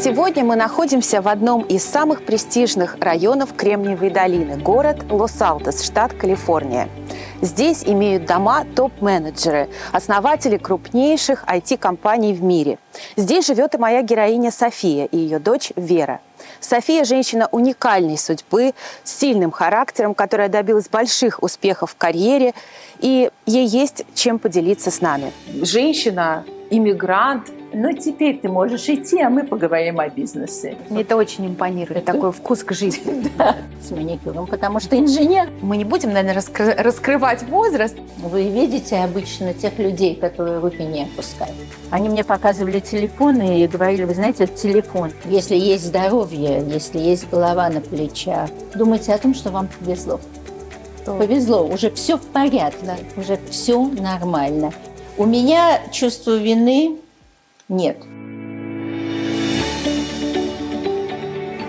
Сегодня мы находимся в одном из самых престижных районов Кремниевой долины – город Лос-Алтос, штат Калифорния. Здесь имеют дома топ-менеджеры, основатели крупнейших IT-компаний в мире. Здесь живет и моя героиня София и ее дочь Вера. София – женщина уникальной судьбы, с сильным характером, которая добилась больших успехов в карьере, и ей есть чем поделиться с нами. Женщина, иммигрант. Ну, теперь ты можешь идти, а мы поговорим о бизнесе. Мне это очень импонирует, такой вкус к жизни. Да, с маникюром, потому что инженер. Мы не будем, наверное, раскрывать возраст. Вы видите обычно тех людей, которые руки не опускают. Они мне показывали телефоны и говорили, вы знаете, это телефон. Если есть здоровье, если есть голова на плечах, думайте о том, что вам повезло. Повезло, уже все в порядке, уже все нормально. У меня чувство вины нет.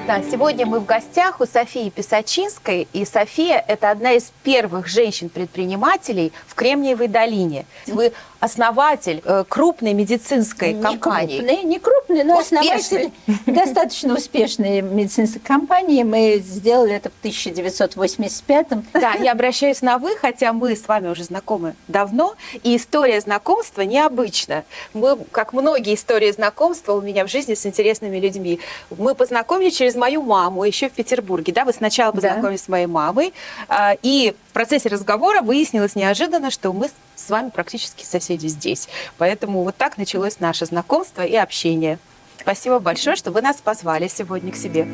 Да, сегодня мы в гостях у Софии Писачинской, и София – это одна из первых женщин-предпринимателей в Кремниевой долине. Вы основатель крупной медицинской компании. Не крупной, но основатель достаточно успешной медицинской компании. Мы сделали это в 1985-м. Да, я обращаюсь на «вы», хотя мы с вами уже знакомы давно, и история знакомства необычна. Мы, как многие истории знакомства у меня в жизни с интересными людьми, мы познакомились через мою маму еще в Петербурге. Да, вы сначала познакомились с моей мамой, и в процессе разговора выяснилось неожиданно, что мы с вами практически соседи здесь. Поэтому вот так началось наше знакомство и общение. Спасибо большое, что вы нас позвали сегодня к себе.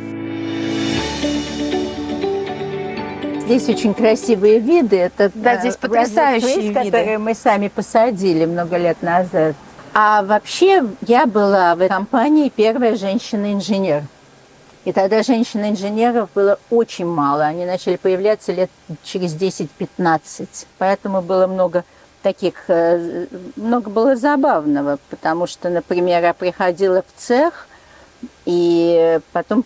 Здесь очень красивые виды. Это здесь потрясающие виды, которые мы сами посадили много лет назад. А вообще я была в этой компании первая женщина-инженер. И тогда женщин-инженеров было очень мало. Они начали появляться лет через 10-15. Поэтому было много было забавного. Потому что, например, я приходила в цех, и потом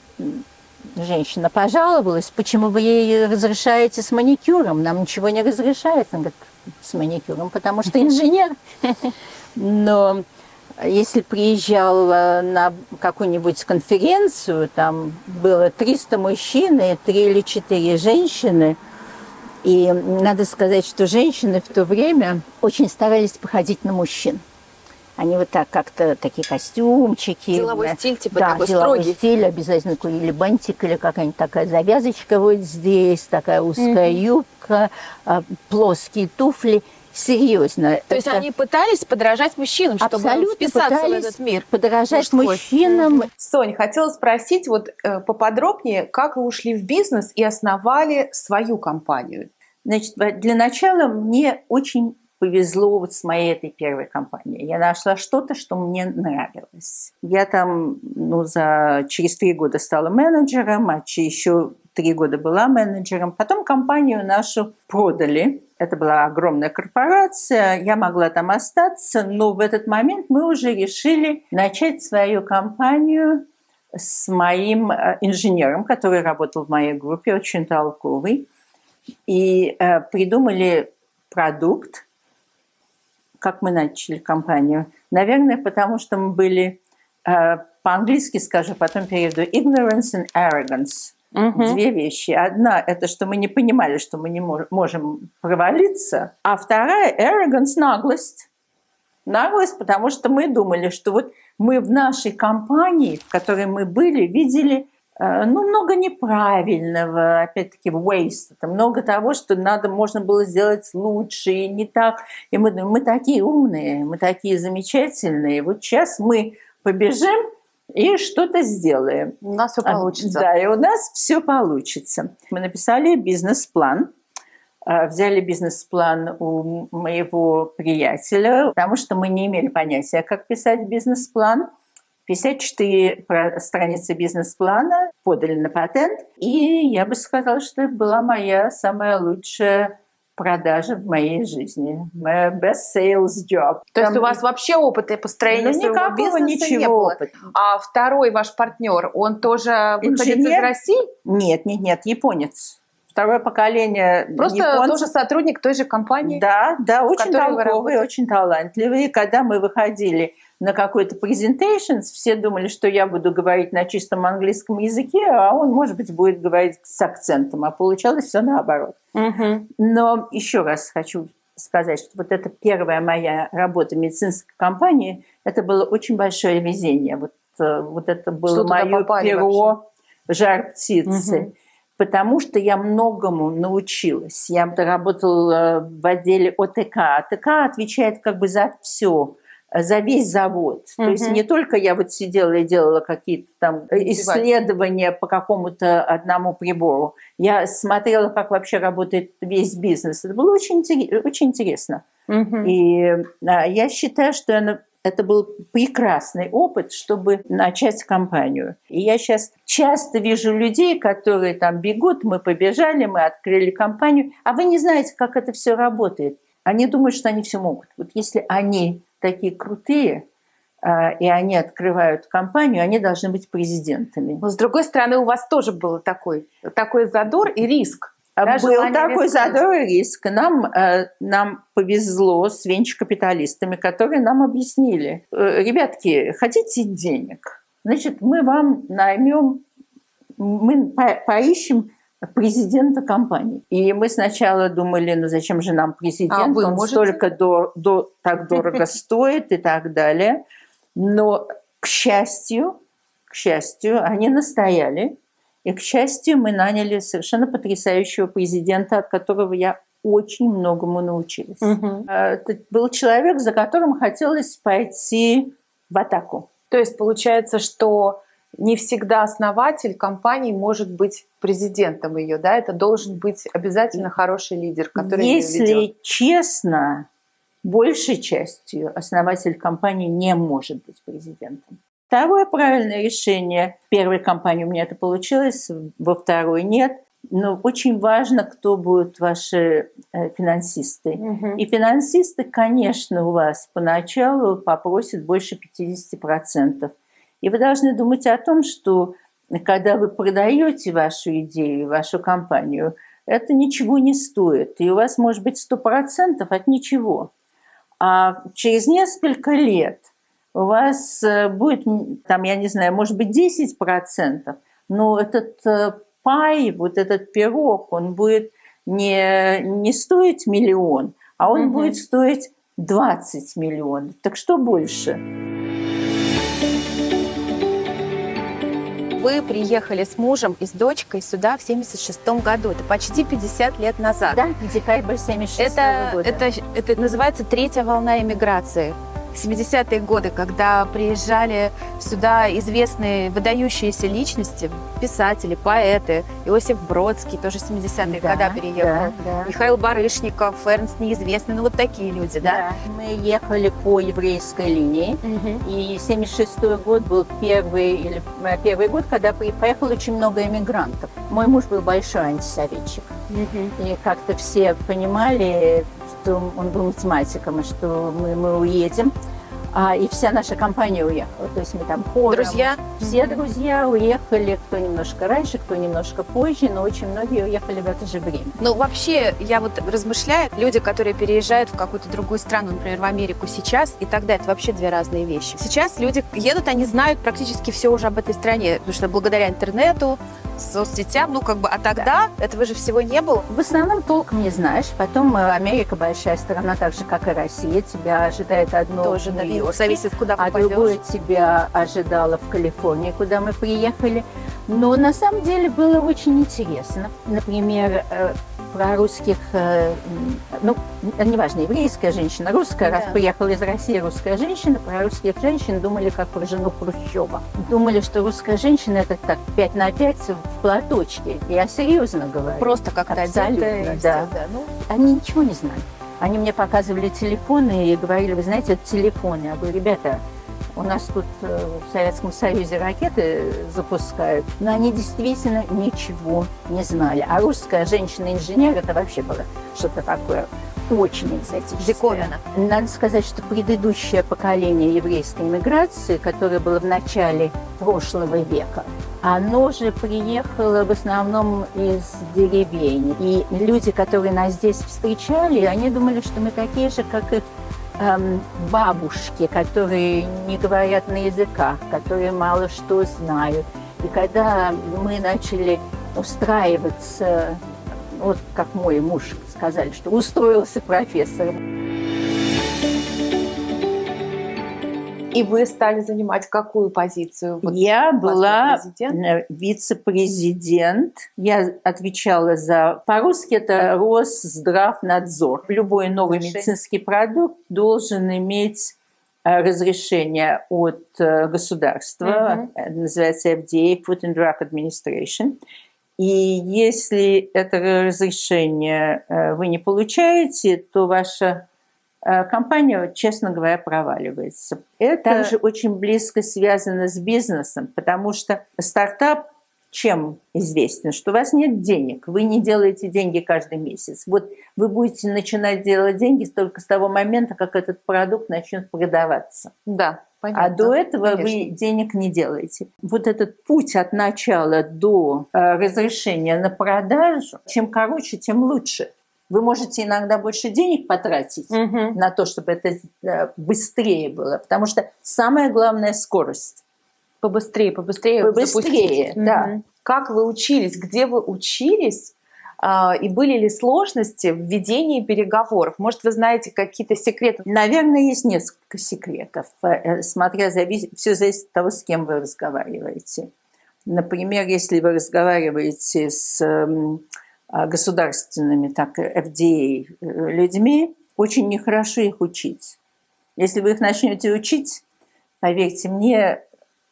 женщина пожаловалась, почему вы ей разрешаете с маникюром? Нам ничего не разрешается. Она говорит, с маникюром, потому что инженер. Но если приезжала на какую-нибудь конференцию, там было 300 мужчин и 3 или 4 женщины. И надо сказать, что женщины в то время очень старались походить на мужчин. Они вот так как-то, такие костюмчики. Деловой стиль, типа да, такой деловой строгий. Стиль, обязательно курили бантик или какая-нибудь такая завязочка вот здесь, такая узкая юбка, плоские туфли. Серьезно. То есть они пытались подражать мужчинам, чтобы вписаться в этот мир. Подражать мужчинам. Сонь, хотела спросить вот поподробнее, как вы ушли в бизнес и основали свою компанию? Значит, для начала мне очень повезло вот с моей этой первой компанией. Я нашла что-то, что мне нравилось. Я там через 3 года стала менеджером, а еще 3 года была менеджером. Потом компанию нашу продали. Это была огромная корпорация, я могла там остаться, но в этот момент мы уже решили начать свою компанию с моим инженером, который работал в моей группе, очень толковый, и придумали продукт. Как мы начали компанию? Наверное, потому что мы были, по-английски скажу, потом переведу, ignorance and arrogance. 2 вещи. Одна – это что мы не понимали, что мы не можем провалиться. А вторая – arrogance – наглость. Наглость, потому что мы думали, что вот мы в нашей компании, в которой мы были, видели много неправильного, опять-таки, waste. Это много того, что можно было сделать лучше и не так. И мы думаем, мы такие умные, мы такие замечательные. Вот сейчас мы побежим и что-то сделаем. У нас все получится. Да, и у нас все получится. Мы написали бизнес-план, взяли бизнес-план у моего приятеля, потому что мы не имели понятия, как писать бизнес-план. 54 страницы бизнес-плана подали на патент, и я бы сказала, что это была моя самая лучшая продажи в моей жизни. My best sales job. То есть у вас вообще опыта построения своего бизнеса не было? Опыта. А второй ваш партнер, он тоже выходит из России? Нет, японец. второе поколение Просто японцев. тоже сотрудник той же компании? Да, очень которой вы толковые, работаете. очень талантливые. Когда мы выходили на какой-то презентейшн, все думали, что я буду говорить на чистом английском языке, а он, может быть, будет говорить с акцентом. А получалось все наоборот. Но еще раз хочу сказать, что вот эта первая моя работа в медицинской компании, это было очень большое везение. Вот это было мое перо жар птицы. Потому что я многому научилась. Я работала в отделе ОТК. ОТК отвечает как бы за все, за весь завод. То есть не только я вот сидела и делала какие-то там исследования по какому-то одному прибору. Я смотрела, как вообще работает весь бизнес. Это было очень интересно. И я считаю, что это был прекрасный опыт, чтобы начать компанию. И я сейчас часто вижу людей, которые там бегут, мы побежали, мы открыли компанию, а вы не знаете, как это все работает. Они думают, что они все могут. Вот если они такие крутые, и они открывают компанию, они должны быть президентами. Но, с другой стороны, у вас тоже был такой задор и риск. Был такой задор и риск. Нам повезло с венчур-капиталистами, которые нам объяснили: ребятки, хотите денег? Значит, мы вам наймем, мы поищем президента компании. И мы сначала думали, ну зачем же нам президент, он столько так дорого стоит и так далее. Но, к счастью, они настояли. И, к счастью, мы наняли совершенно потрясающего президента, от которого я очень многому научилась. Это был человек, за которым хотелось пойти в атаку. То есть получается, что не всегда основатель компании может быть президентом ее, да? Это должен быть обязательно хороший лидер, который ее ведет. Если честно, большей частью основатель компании не может быть президентом. Второе правильное решение. В первой компании у меня это получилось, во второй нет. Но очень важно, кто будут ваши финансисты. И финансисты, конечно, у вас поначалу попросят больше 50%. И вы должны думать о том, что когда вы продаете вашу идею, вашу компанию, это ничего не стоит. И у вас может быть 100% от ничего. А через несколько лет у вас будет, там, я не знаю, может быть 10%, но этот пай, вот этот пирог, он будет не стоить 1 миллион, а он будет стоить 20 миллионов. Так что больше? Вы приехали с мужем и с дочкой сюда в 1976 году. Это почти 50 лет назад. Да, декабрь 1976 года. Это называется третья волна эмиграции. 70-е годы, когда приезжали сюда известные выдающиеся личности, писатели, поэты, Иосиф Бродский, тоже 70-е годы переехал, Михаил Барышников, Эрнст Неизвестный, ну вот такие люди, да? Мы ехали по еврейской линии, и 76-й год был первый год, когда поехало очень много эмигрантов. Мой муж был большой антисоветчик, и как-то все понимали, что он был математиком, и что мы уедем. И вся наша компания уехала. То есть мы там хором. Друзья? Все друзья уехали, кто немножко раньше, кто немножко позже, но очень многие уехали в это же время. Ну, вообще, я вот размышляю, люди, которые переезжают в какую-то другую страну, например, в Америку сейчас, и тогда это вообще две разные вещи. Сейчас люди едут, они знают практически все уже об этой стране, потому что благодаря интернету, соцсетям, а тогда этого же всего не было. В основном толком не знаешь. Потом Америка большая страна, так же, как и Россия. Тебя ожидает одно тоже, в Нью-Йорке, зависит, куда попадешь. А другое тебя ожидало в Калифорнии, куда мы приехали. Но на самом деле было очень интересно. Например, про русских, неважно, еврейская женщина, русская, раз приехала из России русская женщина, про русских женщин думали как про жену Хрущева. Думали, что русская женщина это так 5 на 5 в платочке. Я серьезно говорю. Просто как-то абсолютно, да. Они ничего не знали. Они мне показывали телефоны и говорили: вы знаете, это телефоны. Я говорю: ребята, у нас тут в Советском Союзе ракеты запускают, но они действительно ничего не знали. А русская женщина-инженер это вообще было что-то такое очень экзотическое. Диковина. Надо сказать, что предыдущее поколение еврейской эмиграции, которое было в начале прошлого века, оно же приехало в основном из деревень. И люди, которые нас здесь встречали, они думали, что мы такие же, как их бабушки, которые не говорят на языках, которые мало что знают. И когда мы начали устраиваться, вот как мой муж сказали, что устроился профессором. И вы стали занимать какую позицию? Вот я была вице-президент. Я отвечала за... По-русски это Росздравнадзор. Любой новый медицинский продукт должен иметь разрешение от государства. Называется FDA, Food and Drug Administration. И если это разрешение вы не получаете, то ваша компания, честно говоря, проваливается. Это также очень близко связано с бизнесом, потому что стартап чем известен? Что у вас нет денег, вы не делаете деньги каждый месяц. Вот вы будете начинать делать деньги только с того момента, как этот продукт начнет продаваться. Да, понятно. А до этого Конечно. вы денег не делаете. Вот этот путь от начала до разрешения на продажу, чем короче, тем лучше. Вы можете иногда больше денег потратить на то, чтобы это быстрее было, потому что самое главное – скорость. Побыстрее Побыстрее, да. Как вы учились? Где вы учились? И были ли сложности в ведении переговоров? Может, вы знаете какие-то секреты? Наверное, есть несколько секретов. Все зависит от того, с кем вы разговариваете. Например, если вы разговариваете с государственными, так FDA людьми, очень нехорошо их учить. Если вы их начнете учить, поверьте мне,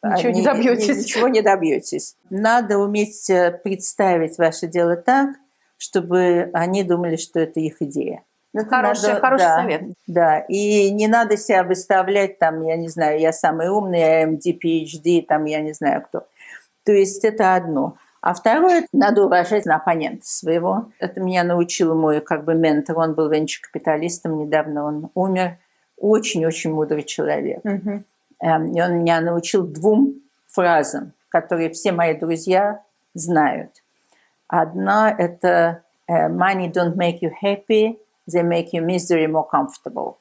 ничего не добьетесь. Надо уметь представить ваше дело так, чтобы они думали, что это их идея. Хороший совет. Да, и не надо себя выставлять, там, я не знаю, я самый умный, я MD, PhD, там, я не знаю кто. То есть это одно. А второе, надо уважать оппонента своего. Это меня научил мой ментор, он был венчур-капиталистом, недавно он умер. Очень-очень мудрый человек. И он меня научил 2 фразам, которые все мои друзья знают. Одна – это «money don't make you happy, they make your misery more comfortable».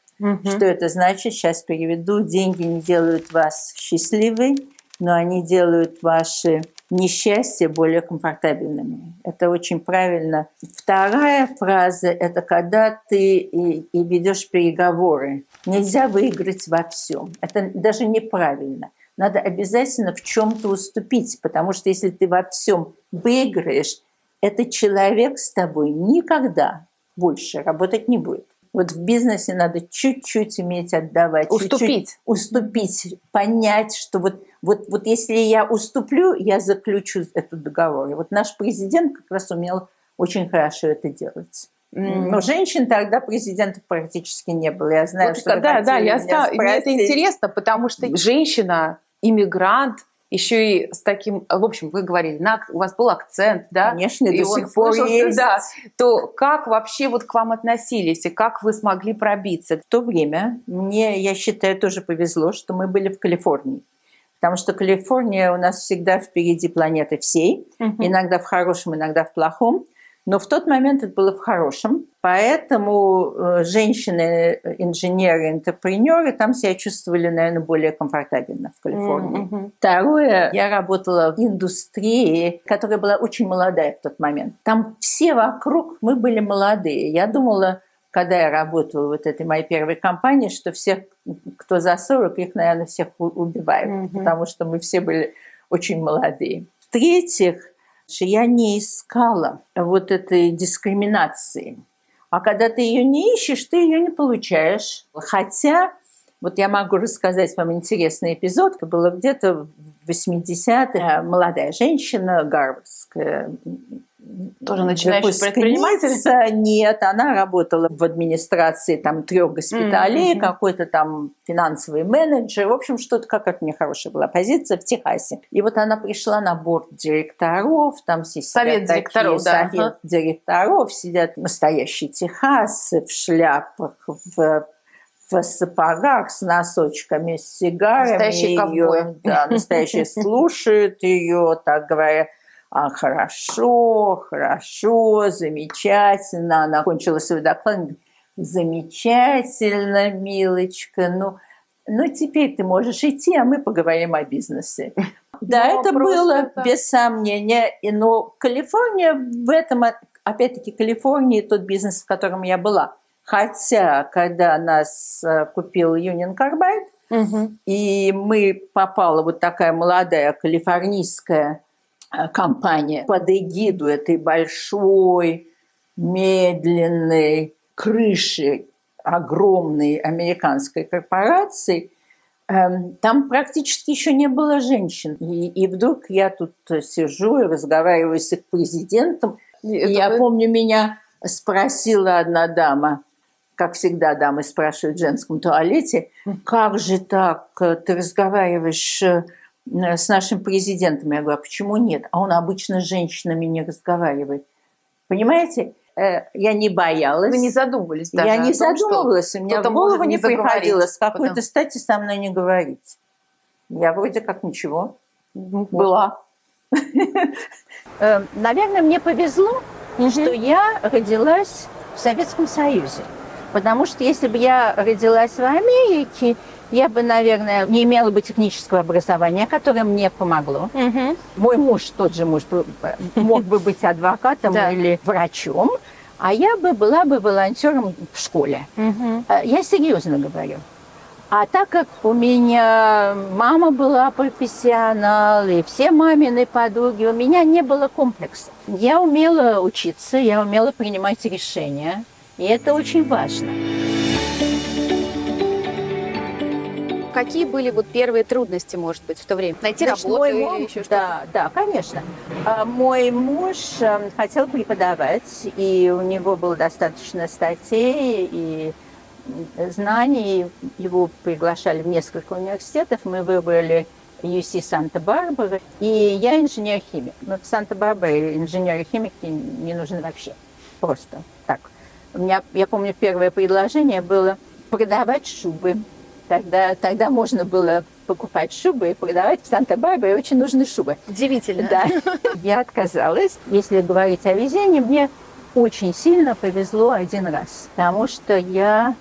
Что это значит? Сейчас переведу. Деньги не делают вас счастливой, но они делают ваши несчастья более комфортабельными. Это очень правильно. Вторая фраза – это когда ты ведешь переговоры. Нельзя выиграть во всем. Это даже неправильно. Надо обязательно в чем-то уступить, потому что если ты во всем выиграешь, этот человек с тобой никогда больше работать не будет. Вот в бизнесе надо чуть-чуть уметь отдавать. Уступить, понять, что вот если я уступлю, я заключу этот договор. И вот наш президент как раз умел очень хорошо это делать. Но женщин тогда президентов практически не было. Я знаю, что мне это интересно, потому что женщина, иммигрант, еще и с таким, в общем, вы говорили, у вас был акцент, да? Конечно, и до сих пор есть. Да, то как вообще к вам относились и как вы смогли пробиться? В то время мне, я считаю, тоже повезло, что мы были в Калифорнии. Потому что Калифорния у нас всегда впереди планеты всей. Иногда в хорошем, иногда в плохом. Но в тот момент это было в хорошем. Поэтому женщины, инженеры, интерпренеры там себя чувствовали, наверное, более комфортабельно в Калифорнии. Второе, я работала в индустрии, которая была очень молодая в тот момент. Там все вокруг мы были молодые. Я думала, когда я работала в этой моей первой компании, что всех, кто за 40, их, наверное, всех убивают, потому что мы все были очень молодые. В-третьих, я не искала вот этой дискриминации. А когда ты ее не ищешь, ты ее не получаешь. Хотя, вот я могу рассказать вам интересный эпизод. Это было где-то в 80-х. Молодая женщина, гарвардская, тоже начинающая предпринимательница? Нет, она работала в администрации 3 госпиталей, какой-то там финансовый менеджер. В общем, что-то, какая-то у нее хорошая была позиция в Техасе. И вот она пришла на борт директоров, там все совет директоров, совет директоров, сидят настоящие техасы в шляпах, в в сапогах с носочками, с сигарами. Настоящий ковбой. Да, настоящий слушают ее, так говоря, хорошо, хорошо, замечательно. Она кончила свой доклад. Замечательно, милочка. Ну, теперь ты можешь идти, а мы поговорим о бизнесе. Да, это было без сомнения. Но Калифорния в этом, опять-таки, Калифорния тот бизнес, в котором я была. Хотя, когда нас купил Union Carbide, и мы попала вот такая молодая калифорнийская компания под эгиду этой большой, медленной крыши огромной американской корпорации, там практически еще не было женщин. И вдруг я тут сижу и разговариваю с их президентом. Я помню, меня спросила одна дама, как всегда дамы спрашивают в женском туалете, как же так, ты разговариваешь с нашим президентом? Я говорю, а почему нет? А он обычно с женщинами не разговаривает. Понимаете? Я не боялась. Вы не задумывались даже Я не задумывалась. У меня в голову не приходило с какой-то стати со мной не говорить. Я вроде как ничего была. Наверное, мне повезло, что я родилась в Советском Союзе. Потому что если бы я родилась в Америке, я бы, наверное, не имела бы технического образования, которое мне помогло. Мой муж, тот же муж, мог бы быть адвокатом или врачом, а я бы была бы волонтером в школе. Я серьезно говорю. А так как у меня мама была профессионал, и все мамины подруги, у меня не было комплекса. Я умела учиться, я умела принимать решения, и это очень важно. Какие были вот первые трудности, может быть, в то время? Найти работу или еще что-то? Да, конечно. Мой муж хотел преподавать, и у него было достаточно статей и знаний. Его приглашали в несколько университетов. Мы выбрали UC Санта-Барбара. И я инженер-химик. Но в Санта-Барбаре инженеры-химики не нужны вообще. Просто так. Я помню, первое предложение было продавать шубы. Тогда можно было покупать шубы и продавать в Санта-Барбаре. Очень нужны шубы. Удивительно. Да. Я отказалась. Если говорить о везении, мне очень сильно повезло один раз. Потому что я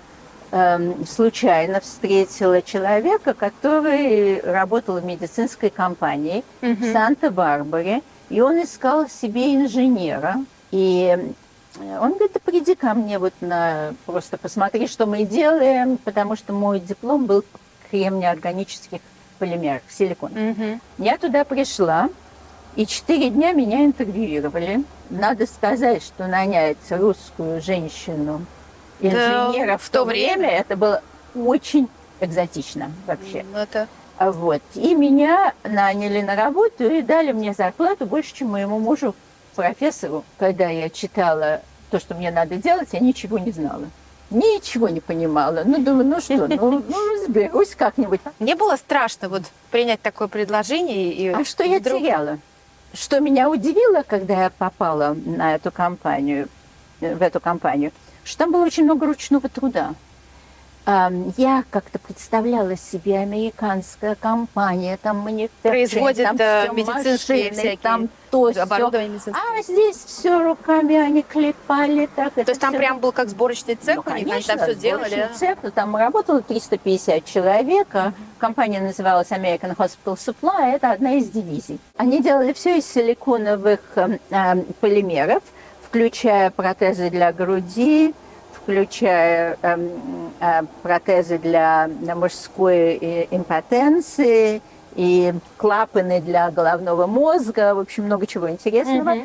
случайно встретила человека, который работал в медицинской компании в Санта-Барбаре. И он искал себе инженера. И он говорит, да приди ко мне, просто посмотри, что мы делаем, потому что мой диплом был кремнеорганических полимеров, силикон. Я туда пришла, и 4 дня меня интервьюировали. Надо сказать, что нанять русскую женщину инженера в то время это было очень экзотично вообще. И меня наняли на работу и дали мне зарплату больше, чем моему мужу, профессору. Когда я читала то, что мне надо делать, я ничего не знала. Ничего не понимала. Думаю, разберусь как-нибудь. Мне было страшно принять такое предложение. А что я теряла? Что меня удивило, когда я попала в эту компанию, что там было очень много ручного труда. Я как-то представляла себе американская компания, там производит медицинские всякие там то оборудование медицинское. А здесь все руками они клепали. Так, то есть там прям был как сборочный цех, конечно, они там все делали? Цех, там работало 350 человек. Компания называлась American Hospital Supply, это одна из дивизий. Они делали все из силиконовых полимеров, включая протезы для груди, включая протезы для мужской импотенции и клапаны для головного мозга, в общем, много чего интересного.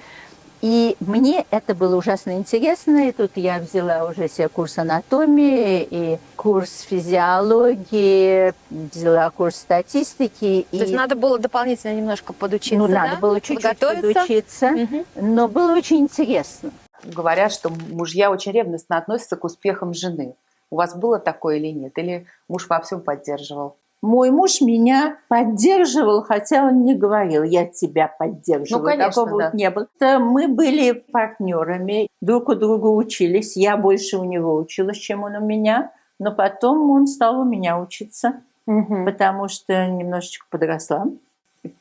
И мне это было ужасно интересно, и тут я взяла уже себе курс анатомии и курс физиологии, взяла курс статистики. То есть надо было дополнительно немножко подучиться, надо было чуть-чуть подучиться, но было очень интересно. Говорят, что мужья очень ревностно относятся к успехам жены. У вас было такое или нет? Или муж во всем поддерживал? Мой муж меня поддерживал, хотя он не говорил, я тебя поддерживаю. Конечно, такого не было. Мы были партнерами, друг у друга учились. Я больше у него училась, чем он у меня. Но потом он стал у меня учиться, Мгм. потому что немножечко подросла.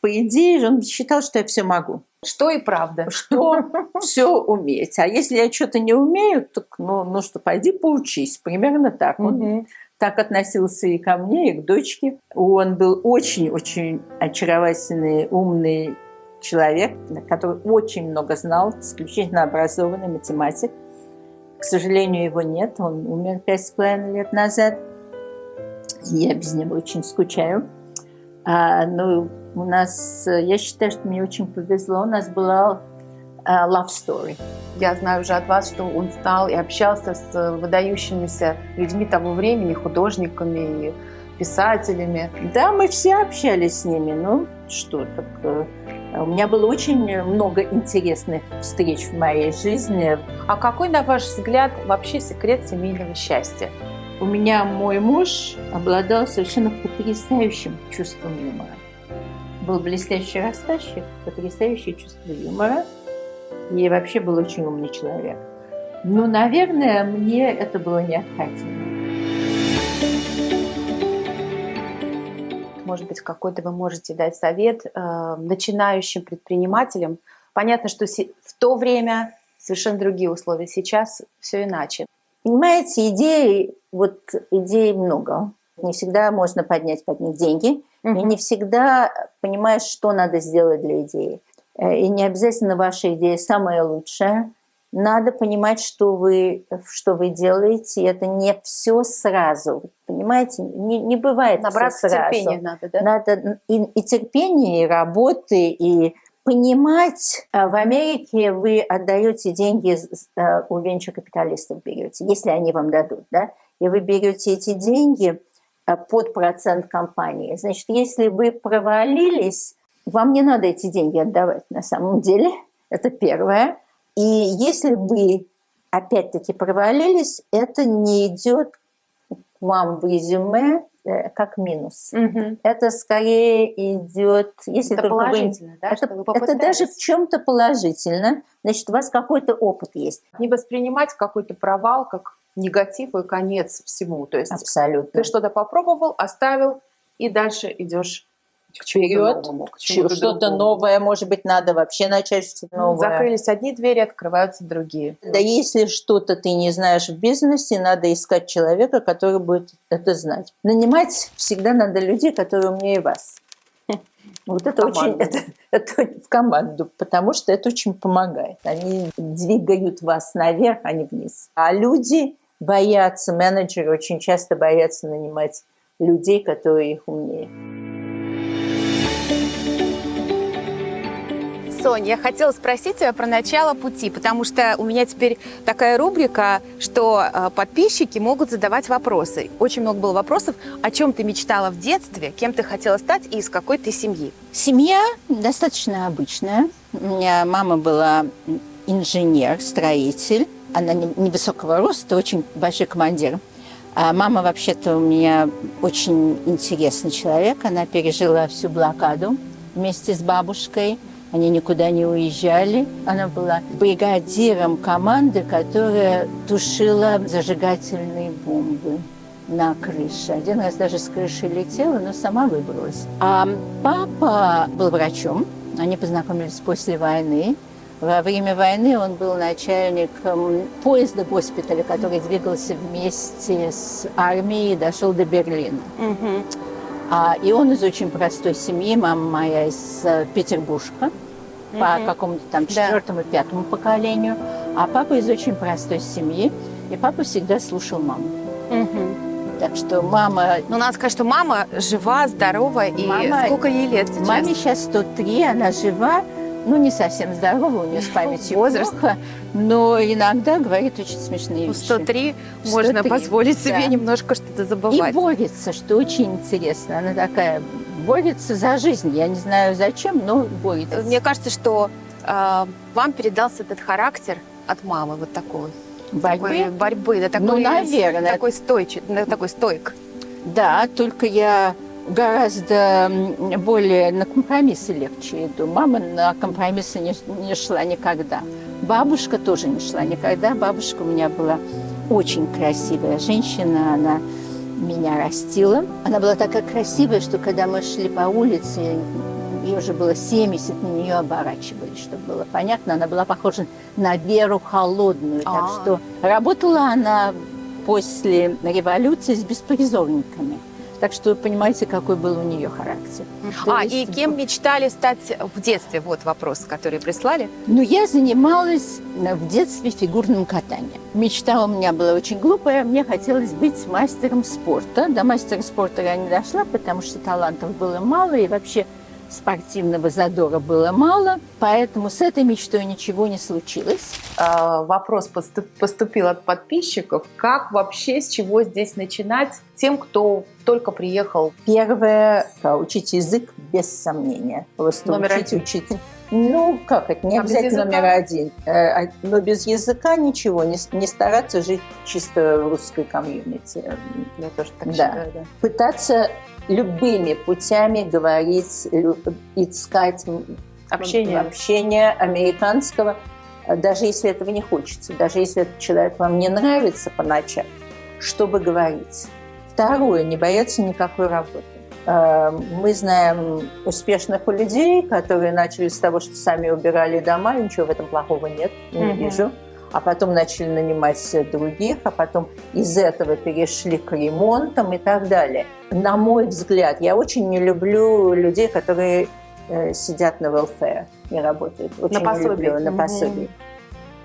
По идее, он считал, что я все могу, Что и правда. что все уметь. А если я что-то не умею, так ну что, пойди поучись. Примерно так. Он Мгм. так относился и ко мне, и к дочке. Он был очень-очень очаровательный, умный человек, который очень много знал, исключительно образованный математик. К сожалению, его нет. Он умер 5,5 лет назад. Я без него очень скучаю. Но у нас, я считаю, что мне очень повезло. У нас была love story. Я знаю уже от вас, что он стал и общался с выдающимися людьми того времени, художниками и писателями. Да, мы все общались с ними. Ну, что так... У меня было очень много интересных встреч в моей жизни. А какой, на ваш взгляд, вообще секрет семейного счастья? У меня мой муж обладал совершенно потрясающим чувством юмора. Был блестящий рассказчик, потрясающее чувство юмора. И вообще был очень умный человек. Ну, наверное, мне это было необходимо. Может быть, какой-то вы можете дать совет начинающим предпринимателям? Понятно, что в то время совершенно другие условия. Сейчас все иначе. Понимаете, идей много. Не всегда можно поднять деньги. И не всегда понимаешь, что надо сделать для идеи. И не обязательно ваша идея самая лучшая. Надо понимать, что вы делаете. Это не все сразу. Понимаете, не бывает Набраться всё сразу. терпения надо, да? Надо и терпения, и работы, и понимать. В Америке вы отдаете деньги у венчур-капиталистов, берете, если они вам дадут, да? И вы берете эти деньги под процент компании. Значит, если вы провалились, вам не надо эти деньги отдавать на самом деле. Это первое. И если вы опять-таки провалились, это не идет к вам в резюме как минус. Это скорее идет, если Это только положительно, да? что вы это попытались. даже в чем-то положительно. Значит, у вас какой-то опыт есть. Не воспринимать какой-то провал как негатив и конец всему. То есть Абсолютно. ты что-то попробовал, оставил, и дальше идешь Вперед, к чему-то что-то другому. новое, может быть, надо вообще начать что-то новое. Закрылись одни двери, открываются другие. Да, если что-то ты не знаешь в бизнесе, надо искать человека, который будет это знать. Нанимать всегда надо людей, которые умнее вас. Вот это очень, это в команду, потому что это очень помогает. Они двигают вас наверх, а не вниз. А люди боятся, менеджеры очень часто боятся нанимать людей, которые их умнее. Соня, я хотела спросить тебя про начало пути, потому что у меня теперь такая рубрика, что подписчики могут задавать вопросы. Очень много было вопросов, о чем ты мечтала в детстве, кем ты хотела стать и из какой ты семьи. Семья достаточно обычная. У меня мама была инженер, строитель. Она невысокого роста, очень большой командир. А мама вообще-то у меня очень интересный человек. Она пережила всю блокаду вместе с бабушкой. Они никуда не уезжали. Она была бригадиром команды, которая тушила зажигательные бомбы на крыше. Один раз даже с крыши летела, но сама выбралась. А папа был врачом. Они познакомились после войны. Во время войны он был начальником поезда госпиталя, который двигался вместе с армией и дошел до Берлина. И он из очень простой семьи, мама моя из Петербурга, по какому-то там 4-му, 5-му поколению, а папа из очень простой семьи, и папа всегда слушал маму. Так что мама... Ну, надо сказать, что мама жива, здорова, и сколько ей лет сейчас? Маме сейчас 103, она жива, ну, не совсем здорова, у нее с памятью возраст. плохо, но иногда говорит очень смешные вещи. 103 можно 103, позволить себе да. немножко что-то И забывать. борется, что очень интересно. Она такая борется за жизнь. Я не знаю зачем, но борется. Мне кажется, что вам передался этот характер от мамы, вот такой борьбы, да, такой, наверное. такой стойк. Да, только я гораздо более на компромиссы легче иду. Мама на компромиссы не шла никогда. Бабушка тоже не шла никогда. Бабушка у меня была очень красивая женщина, она меня растила. Она была такая красивая, что когда мы шли по улице, ей уже было 70, на нее оборачивались, чтобы было понятно. Она была похожа на Веру Холодную. Так что работала она после революции с беспризорниками. Так что вы понимаете, какой был у нее характер. И кем мечтали стать в детстве? Вот вопрос, который прислали. Ну, я занималась в детстве фигурным катанием. Мечта у меня была очень глупая. Мне хотелось быть мастером спорта. До мастера спорта я не дошла, потому что талантов было мало, и вообще спортивного задора было мало. Поэтому с этой мечтой ничего не случилось. Вопрос поступил от подписчиков. Как вообще, с чего здесь начинать тем, кто только приехал? Первое, учить язык без сомнения. Просто Номер учить. Ну, как это, не обязательно номер один. Но без языка ничего, не стараться жить чисто в русской комьюнити. Я тоже так считаю, да. Пытаться любыми путями говорить, искать общение американского, даже если этого не хочется, даже если этот человек вам не нравится поначалу, чтобы говорить. Второе, не бояться никакой работы. Мы знаем успешных людей, которые начали с того, что сами убирали дома, и ничего в этом плохого нет, не вижу. А потом начали нанимать других, а потом из этого перешли к ремонтам и так далее. На мой взгляд, я очень не люблю людей, которые сидят на welfare, не работают. Очень на не люблю, на пособии.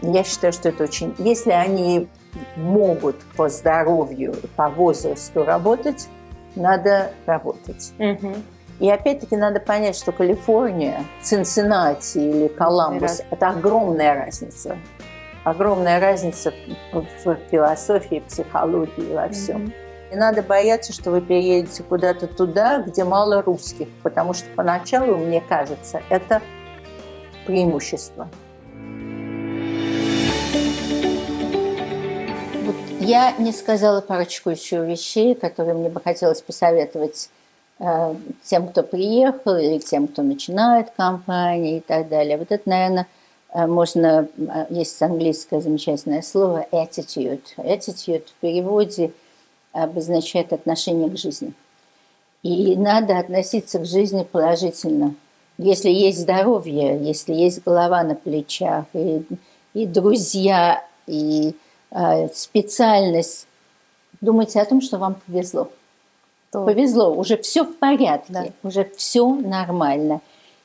Я считаю, что это очень... Если они могут по здоровью, по возрасту работать, надо работать. И опять-таки надо понять, что Калифорния, Цинциннати или Коламбус – это огромная разница. Огромная разница в философии, психологии, во всем. Не надо бояться, что вы переедете куда-то туда, где мало русских, потому что поначалу, мне кажется, это преимущество. Вот я не сказала парочку еще вещей, которые мне бы хотелось посоветовать тем, кто приехал, или тем, кто начинает компании и так далее. Вот это, наверное, можно, есть английское замечательное слово attitude. Attitude в переводе обозначает отношение к жизни. И надо относиться к жизни положительно. Если есть здоровье, если есть голова на плечах, и друзья, и специальность, думайте о том, что вам повезло. Повезло, уже все в порядке, уже все нормально.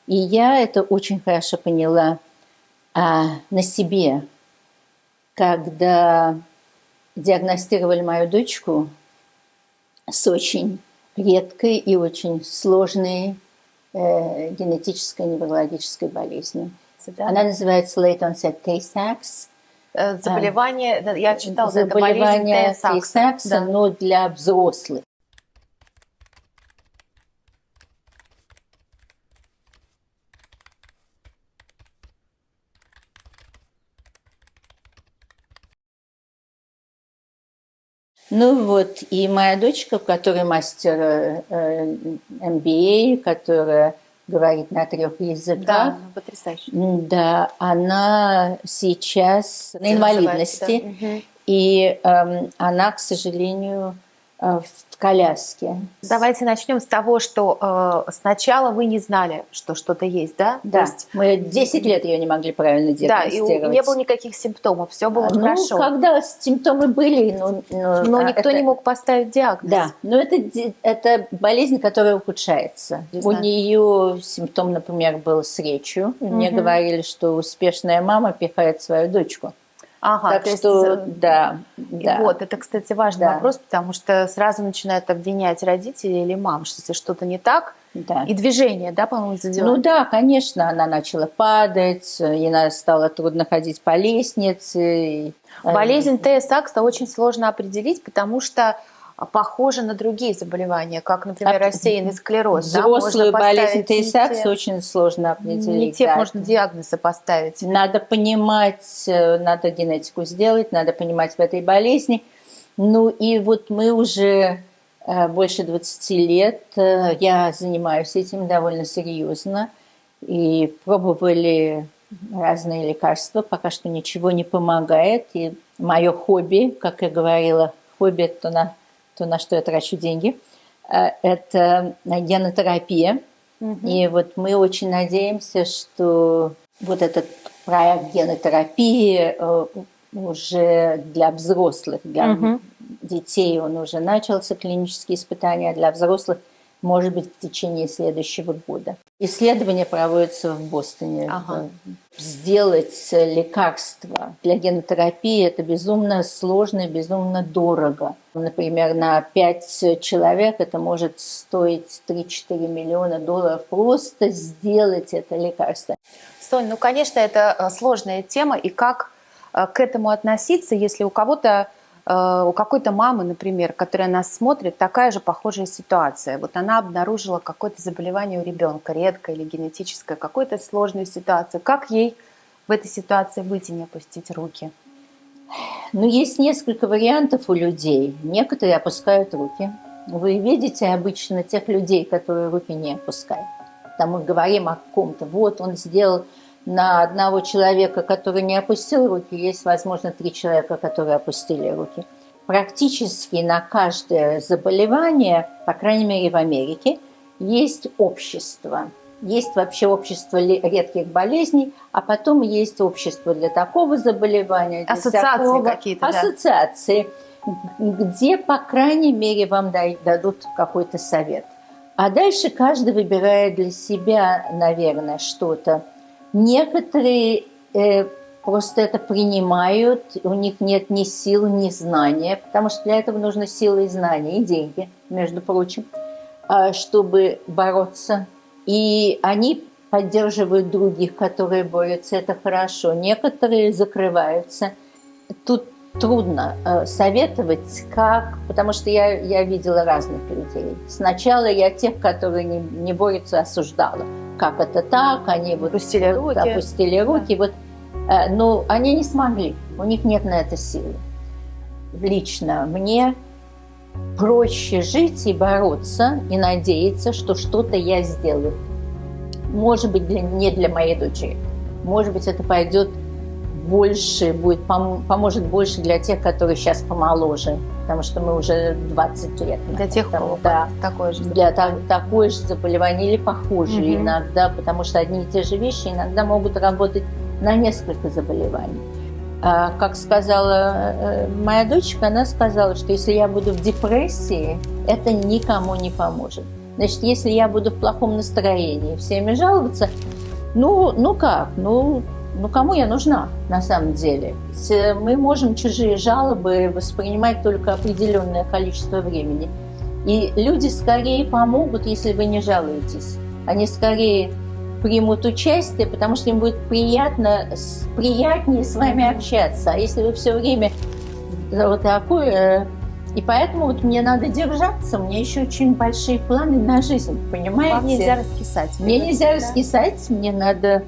И я это очень хорошо поняла на себе, когда диагностировали мою дочку с очень редкой и очень сложной генетической неврологической болезнью. Да. Она называется Late Onset Tay-Sachs. Заболевание, я читала, это заболевание болезнь Tay-Sachs, но для взрослых. Ну вот, и моя дочка, которая мастер MBA, которая говорит на 3 языках. Да, потрясающе. Да, она сейчас на инвалидности, да. И она, к сожалению, в коляске. Давайте начнем с того, что сначала вы не знали, что что-то есть, да? Да, то есть, мы 10 лет ее не могли правильно диагностировать. Да, и не было никаких симптомов, все было хорошо. Когда симптомы были, но никто не мог поставить диагноз. Да, но это болезнь, которая ухудшается. У нее симптом, например, был с речью. Мне говорили, что успешная мама пихает свою дочку. Ага, так что, да. Вот, это, кстати, важный вопрос, потому что сразу начинают обвинять родителей или мам, что если что-то не так, и движение, да, по-моему, задевает. Ну да, конечно, она начала падать, ей стало трудно ходить по лестнице. Болезнь Tay-Sachs очень сложно определить, потому что похожа на другие заболевания, как, например, рассеянный склероз. Взрослую болезнь Tay-Sachs очень сложно определить. Не тех можно диагнозы поставить. Надо понимать, надо генетику сделать, надо понимать в этой болезни. Ну и вот мы уже больше 20 лет, я занимаюсь этим довольно серьезно. И пробовали разные лекарства, пока что ничего не помогает. И мое хобби, как я говорила, хобби – то, на что я трачу деньги, это генотерапия. И вот мы очень надеемся, что вот этот проект генотерапии уже для взрослых, для детей он уже начался, клинические испытания, а для взрослых, может быть, в течение следующего года. Исследования проводятся в Бостоне. Сделать лекарство для генотерапии – это безумно сложно и безумно дорого. Например, на 5 человек это может стоить 3-4 миллиона долларов просто сделать это лекарство. Сонь, ну, конечно, это сложная тема, и как к этому относиться, если у кого-то, у какой-то мамы, например, которая нас смотрит, такая же похожая ситуация. Вот она обнаружила какое-то заболевание у ребенка, редкое или генетическое, какую-то сложную ситуацию. Как ей в этой ситуации быть и не опустить руки? Ну, есть несколько вариантов у людей. Некоторые опускают руки. Вы видите обычно тех людей, которые руки не опускают. Там мы говорим о ком-то. Вот он сделал на одного человека, который не опустил руки, есть, возможно, 3 человека, которые опустили руки. Практически на каждое заболевание, по крайней мере в Америке, есть общество. Есть вообще общество редких болезней, а потом есть общество для такого заболевания. Ассоциации какие-то, ассоциации, где, по крайней мере, вам дадут какой-то совет. А дальше каждый выбирает для себя, наверное, что-то. Некоторые просто это принимают, у них нет ни сил, ни знания, потому что для этого нужны силы и знания, и деньги, между прочим, чтобы бороться. И они поддерживают других, которые борются, это хорошо. Некоторые закрываются. Тут трудно советовать, как, потому что я видела разных людей. Сначала я тех, которые не борются, осуждала. Как это так? Они вот опустили руки. Вот, но они не смогли. У них нет на это силы. Лично мне проще жить и бороться, и надеяться, что что-то я сделаю. Может быть, не для моей дочери. Может быть, это пойдет больше, поможет больше для тех, которые сейчас помоложе. Потому что мы уже 20 лет. Для тех, у кого такое же заболевание. Для такое же заболевание или похожие иногда, потому что одни и те же вещи иногда могут работать на несколько заболеваний. Как сказала моя дочка, она сказала, что если я буду в депрессии, это никому не поможет. Значит, если я буду в плохом настроении, всеми жаловаться, ну как? Ну, кому я нужна на самом деле? Мы можем чужие жалобы воспринимать только определенное количество времени. И люди скорее помогут, если вы не жалуетесь. Они скорее примут участие, потому что им будет приятнее с вами общаться. А если вы все время вот такое... И поэтому вот мне надо держаться, у меня еще очень большие планы на жизнь, понимаете? Вам нельзя раскисать. Мне нельзя раскисать, мне надо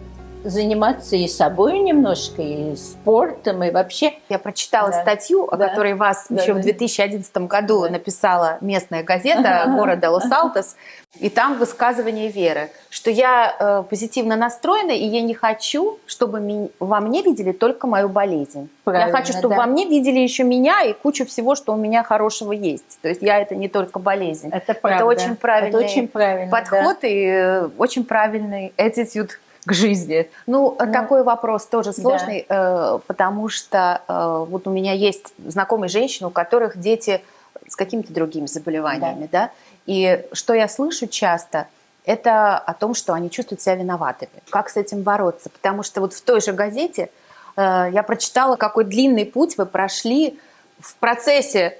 заниматься и собой немножко, и спортом, и вообще. Я прочитала статью, о которой вас еще в 2011 году написала местная газета города Лос-Алтос, и там высказывание Веры, что я позитивно настроена, и я не хочу, чтобы во мне видели только мою болезнь. Правильно, я хочу, чтобы во мне видели еще меня и кучу всего, что у меня хорошего есть. То есть я это не только болезнь. Это правда. Это очень правильный подход и очень правильный attitude к жизни. Ну, такой вопрос тоже сложный, потому что вот у меня есть знакомые женщины, у которых дети с какими-то другими заболеваниями, да, и что я слышу часто, это о том, что они чувствуют себя виноватыми. Как с этим бороться? Потому что вот в той же газете я прочитала, какой длинный путь вы прошли в процессе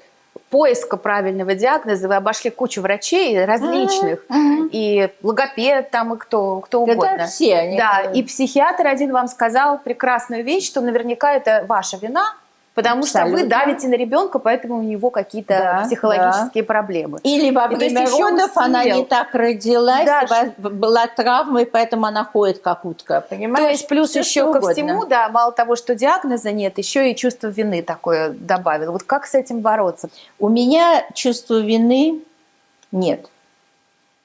поиска правильного диагноза. Вы обошли кучу врачей различных, и логопед там, и кто угодно. Да, все они. Да, и психиатр один вам сказал прекрасную вещь, что наверняка это ваша вина, потому что вы давите на ребенка, поэтому у него какие-то психологические проблемы. Или во время родов она не так родилась, была травма, и поэтому она ходит как утка, понимаешь? То есть плюс все еще ко всему, да, мало того, что диагноза нет, еще и чувство вины такое добавило. Вот как с этим бороться? У меня чувства вины нет.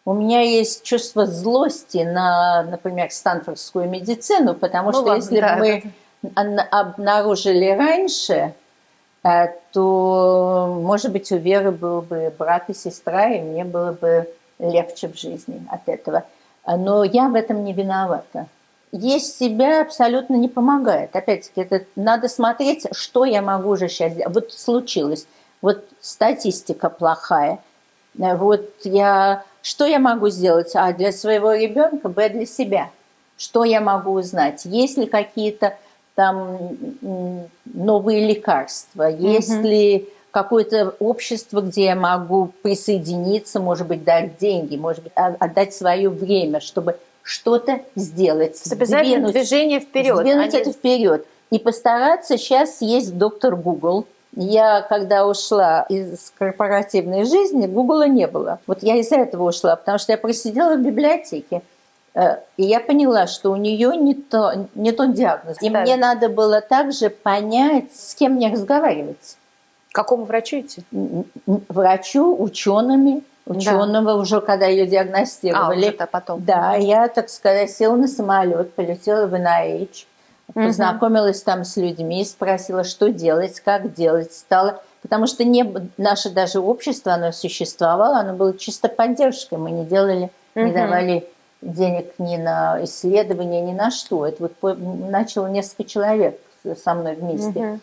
У меня есть чувство злости на, например, стэнфордскую медицину, потому что если бы мы обнаружили раньше, то, может быть, у Веры был бы брат и сестра, и мне было бы легче в жизни от этого. Но я в этом не виновата. Есть себя абсолютно не помогает. Опять-таки, это надо смотреть, что я могу уже сейчас сделать. Вот случилось, вот статистика плохая. Вот что я могу сделать? А, для своего ребенка, Б, для себя. Что я могу узнать? Есть ли какие-то там новые лекарства? Есть ли какое-то общество, где я могу присоединиться, может быть, дать деньги, может быть, отдать свое время, чтобы что-то сделать. Обязательно движение вперед. Сдвинуть это вперед. И постараться. Сейчас есть доктор Google. Я, когда ушла из корпоративной жизни, Гугла не было. Вот я из-за этого ушла, потому что я просидела в библиотеке. И я поняла, что у нее не тот диагноз. И мне надо было также понять, с кем мне разговаривать. К какому врачу идти? Врачу, ученого уже, когда ее диагностировали. Уже потом. Да, я, так сказать, села на самолет, полетела в NIH, познакомилась там с людьми, спросила, что делать, как делать, стала... Потому что наше даже общество, оно существовало, оно было чисто поддержкой. Мы не делали, не давали денег ни на исследования, ни на что. Это вот начало несколько человек со мной вместе.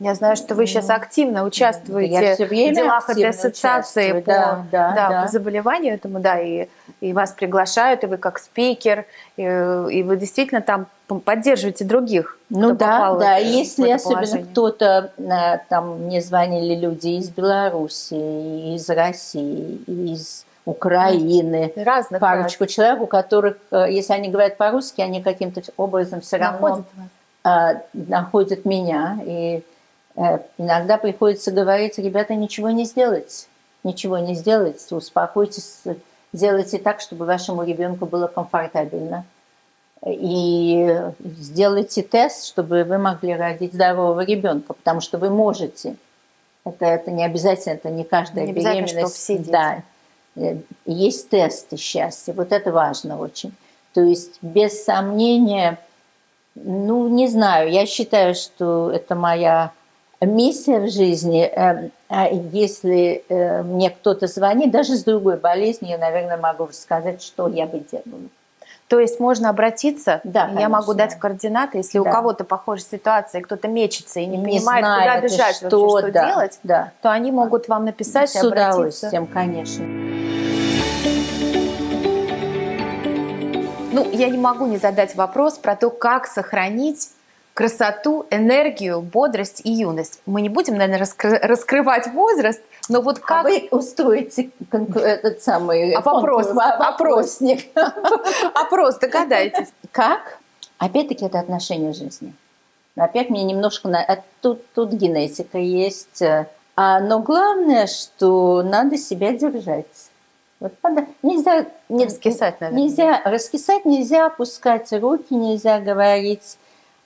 Я знаю, что вы сейчас активно участвуете в делах этой ассоциации по заболеванию этому, и вас приглашают, и вы как спикер, и вы действительно там поддерживаете других. Ну да, если особенно кто-то, там мне звонили люди из Беларуси, из России, из Украины, парочку человек, у которых, если они говорят по-русски, они каким-то образом все равно находят меня, и иногда приходится говорить: ребята, ничего не сделать, успокойтесь, сделайте так, чтобы вашему ребенку было комфортабельно. И сделайте тест, чтобы вы могли родить здорового ребенка, потому что вы можете. Это не обязательно, это не каждая беременность. Что все дети. Да. Есть тесты сейчас, и вот это важно очень. То есть, без сомнения, не знаю, я считаю, что это моя миссия в жизни. Если мне кто-то звонит, даже с другой болезнью, я, наверное, могу рассказать, что я бы делала. То есть можно обратиться, да, я могу дать координаты, если у кого-то похожая ситуация, кто-то мечется и не понимает, куда бежать, что делать, то они могут вам написать и обратиться. С удовольствием, конечно. Я не могу не задать вопрос про то, как сохранить красоту, энергию, бодрость и юность. Мы не будем, наверное, раскрывать возраст, но вот как... вы устроите этот самый опросник. Опрос, догадайтесь. Как? Опять-таки, это отношение к жизни. Опять мне немножко... Тут генетика есть. Но главное, что надо себя держать. Вот нельзя раскисать, наверное. Нельзя раскисать, нельзя опускать руки, нельзя говорить: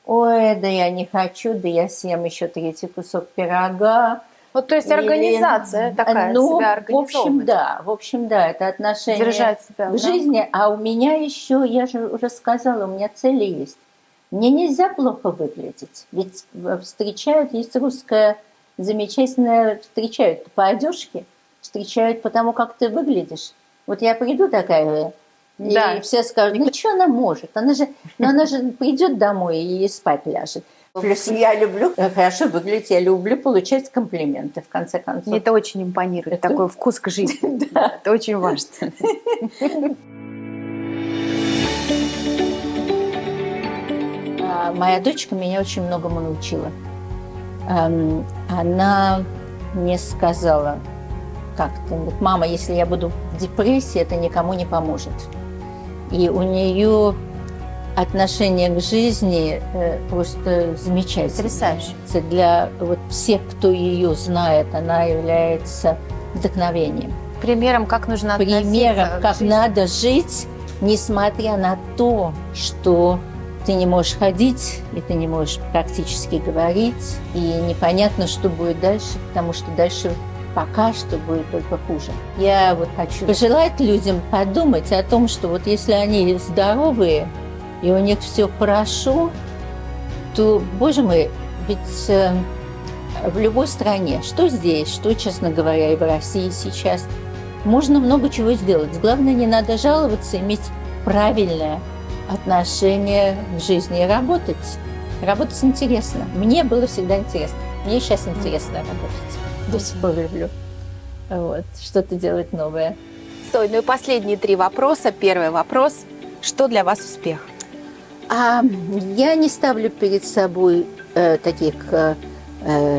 ой, да я не хочу, да я съем еще 3-й кусок пирога. Вот, то есть организация такая, себя организовывать. В общем, да, это отношение к жизни. А у меня еще, я же уже сказала, у меня цели есть. Мне нельзя плохо выглядеть. Ведь есть русская замечательная, встречают по одежке, встречают по тому, как ты выглядишь. Вот я приду такая, и все скажут: что она может? Она же придет домой и спать ляжет. Плюс я люблю хорошо выглядеть, я люблю получать комплименты, в конце концов. Мне это очень импонирует, такой вкус к жизни. Это очень важно. Моя дочка меня очень многому научила. Она мне сказала как-то: мама, если я буду в депрессии, это никому не поможет. И у нее отношение к жизни просто замечательное. Потрясающе. Для всех, кто ее знает, она является вдохновением. Примером, как нужно относиться Примером, как надо жить, несмотря на то, что ты не можешь ходить, и ты не можешь практически говорить, и непонятно, что будет дальше, потому что дальше пока что будет только хуже. Я вот хочу пожелать людям подумать о том, что вот если они здоровые и у них все хорошо, то, боже мой, ведь в любой стране, что здесь, что, честно говоря, и в России сейчас, можно много чего сделать. Главное, не надо жаловаться, иметь правильное отношение к жизни и работать. Работать интересно. Мне было всегда интересно. Мне сейчас интересно работать. До сих пор люблю. Вот. Что-то делать новое. Стой, ну и последние 3 вопроса. Первый вопрос. Что для вас успех? Я не ставлю перед собой таких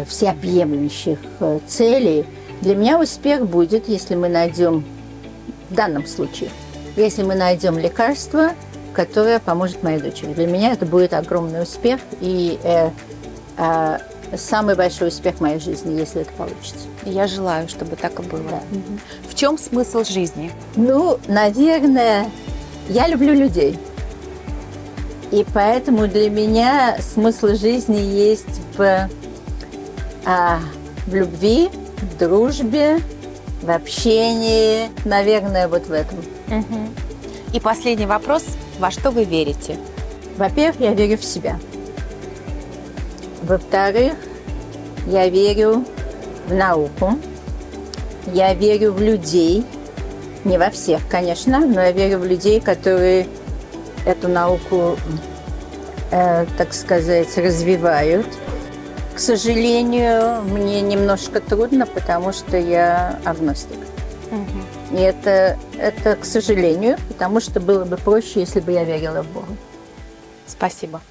всеобъемлющих целей. Для меня успех будет, если мы найдем, в данном случае, если мы найдем лекарство, которое поможет моей дочери. Для меня это будет огромный успех и самый большой успех в моей жизни, если это получится. Я желаю, чтобы так и было. Да. В чем смысл жизни? Ну, наверное, я люблю людей. И поэтому для меня смысл жизни есть в любви, в дружбе, в общении. Наверное, вот в этом. И последний вопрос. Во что вы верите? Во-первых, я верю в себя. Во-вторых, я верю в науку. Я верю в людей. Не во всех, конечно, но я верю в людей, которые эту науку, так сказать, развивают. К сожалению, мне немножко трудно, потому что я агностик. И это, к сожалению, потому что было бы проще, если бы я верила в Бога. Спасибо.